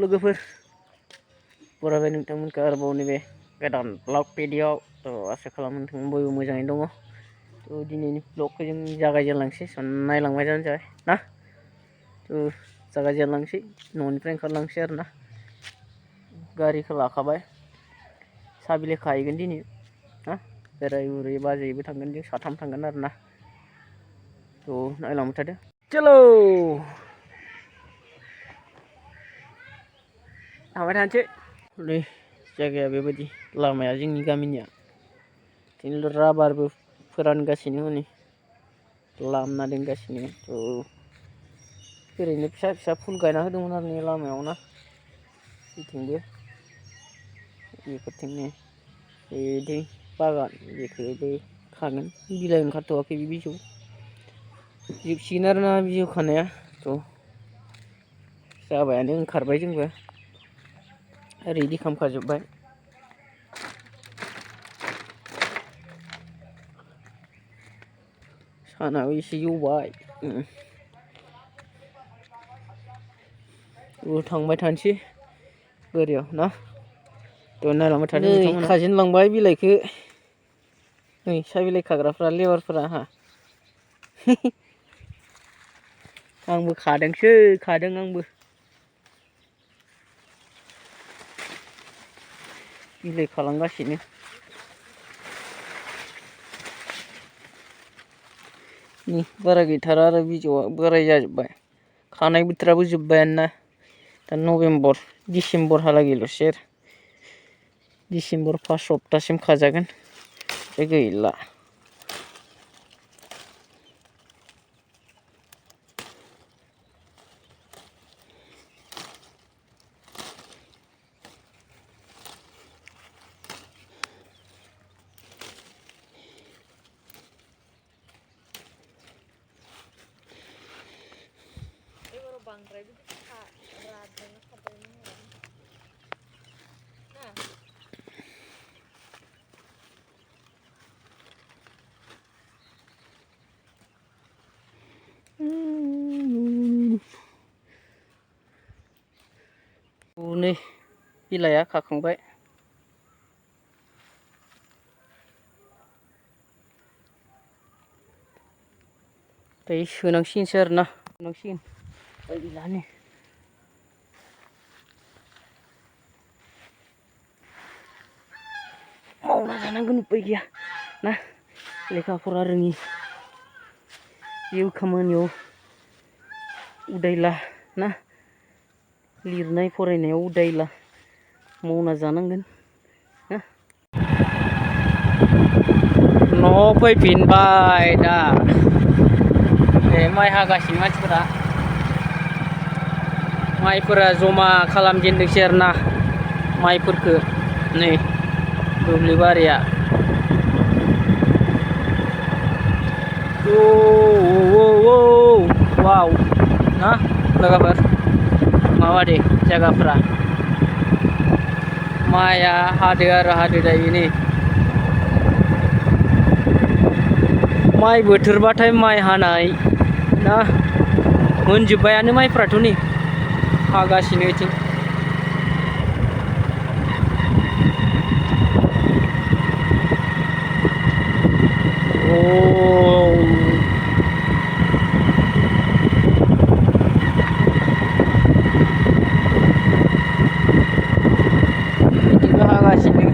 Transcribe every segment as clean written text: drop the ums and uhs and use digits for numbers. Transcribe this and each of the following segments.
लोगोफोर बरायबाय नोंथांमोनखौ आरोबाव नैबे गोदान ब्लग भिडिअ'आव आसा खालामो नोंथांमोन बयबो मोजाङै दङ दिनैनि ब्लगखौ जों जागायजेनलांसै नायलांबाय जाबाय ना जागायजेनलांसै न'निफ्राय ओंखारलांसै आरो ना गारिखौ लाखाबाय साहा बिलाइ खाहैगोन दिनै ना बोराय बुरै बाजैबो थांगोन जों साथाम थांगोन आरो ना नायलांबाय थादो चलो थांबाय थानोसै नै जायगाया बेबायदि लामाया जोंनि गामिनिया बिदिनो राबारबो फोरानगासिनो हनै लामना दोनगासिनो ओरैनो फिसा फिसा फुल गायना होदोंमोन आरो नै लामायाव ना बेथिंबो बेफोरथिंनो बिदि बागान बेखौबो खागोन बिलाइ ओंखारथ'वाखै बे बिजौ जोबसिगोन आरो ना बिजौ खानाया जाबायानो ओंखारबाय जोंबो रेडि खालामखाजोब्बाय सानाबो एसे जौबाय थांबाय थानोसै बोरियाव ना नायलांबाय थादों नोंथांमोना खाजेनलांबाय बिलाइखौ नै साहा बिलाइ खाग्राफ्रा लेबारफोरा आंबो खादों आंबो बिलाइ खालामगासिनो बारा गैथारा आरो बिजौआ बोराय जाजोब्बाय खानाय बोथोराबो जोब्बायानो ना दा नभेम्बर डिसेम्बरहालागैल'सै आरो डिसेम्बर फार्स्ट सप्तासिम खाजागोन बे गैला बांद्राय रादोंना खारबायमोन नै बिलाइआ खाखांबाय दायो सोनांसिगोनसो आरो ना सोनांसिगोन गैलानो मावना जानांगोन उपाय गैया ना लेखा फरा रोङि जेबो खामानियाव उदायला ना लिरनाय फरायनायाव उदायला मावना जानांगोन ना न'आव फैफिनबाय दा माइ हागासिनो माइफोरा जमा खालामजेनदोंसै आरो ना माइफोरखौ नै दुब्लि बारिया वाव ना लोगोफोर माबादि जायगाफोरा माइआ हादो दायो नै माइ बोथोरबाथाय माइ हानाय ना मोनजोब्बायानो माइफ्राथ' नै हागासिनो बिथिं बिदिबो हागासिनो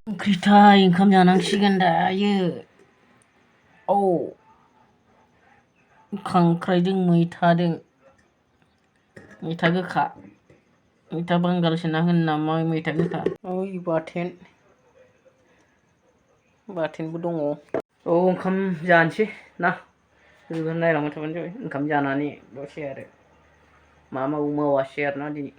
ओंख्रिथाय ओंखाम जानांसिगोन दायो खांख्राइजों मैथा गोखा मैथा बांगालसो ना होनो नामा मैथा गोखा बाथोनबो दङ ओंखाम जानोसै ना नायलांबाय थाबानो जाबाय ओंखाम जानानै दसे आरो मा मावो मावासै आरोना दिनै